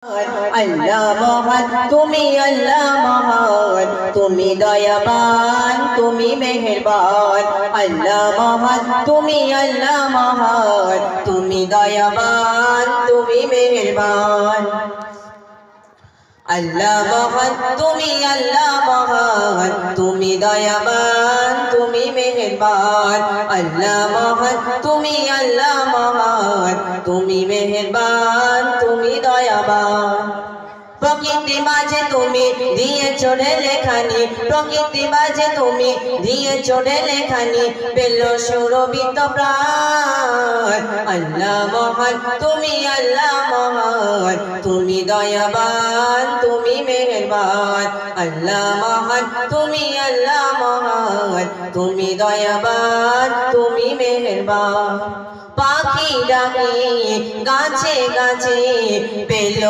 আল্লাহ মহান তুমি, আল্লাহ মহান তুমি, দয়াবান তুমি, মেহেরবান। আল্লাহ মহান তুমি, আল্লাহ মহান তুমি, দয়াবান তুমি, মেহেরবান। আল্লাহ মহান তুমি, আল্লাহ মহান তুমি, দয়াবান তুমি, মেহেরবান। আল্লাহ মহান তুমি, আল্লাহ মহান তুমি, মেহেরবান তুমি, দয়াবান। প্রকৃতি মাঝে তুমি দিয়েছো লেখানি, প্রকৃতি মাঝে তুমি দিয়েছো লেখানি, পেল সুরভিত প্রাণ। আল্লাহ মহান তুমি, আল্লাহ মহান তুমি, দয়াবান তুমি, মেহেরবান। আল্লাহ মহান তুমি, আল্লাহ মহান তুমি, দয়াবান তুমি, মেহেরবান। পাখি ডাকে গাছে গাছে পেল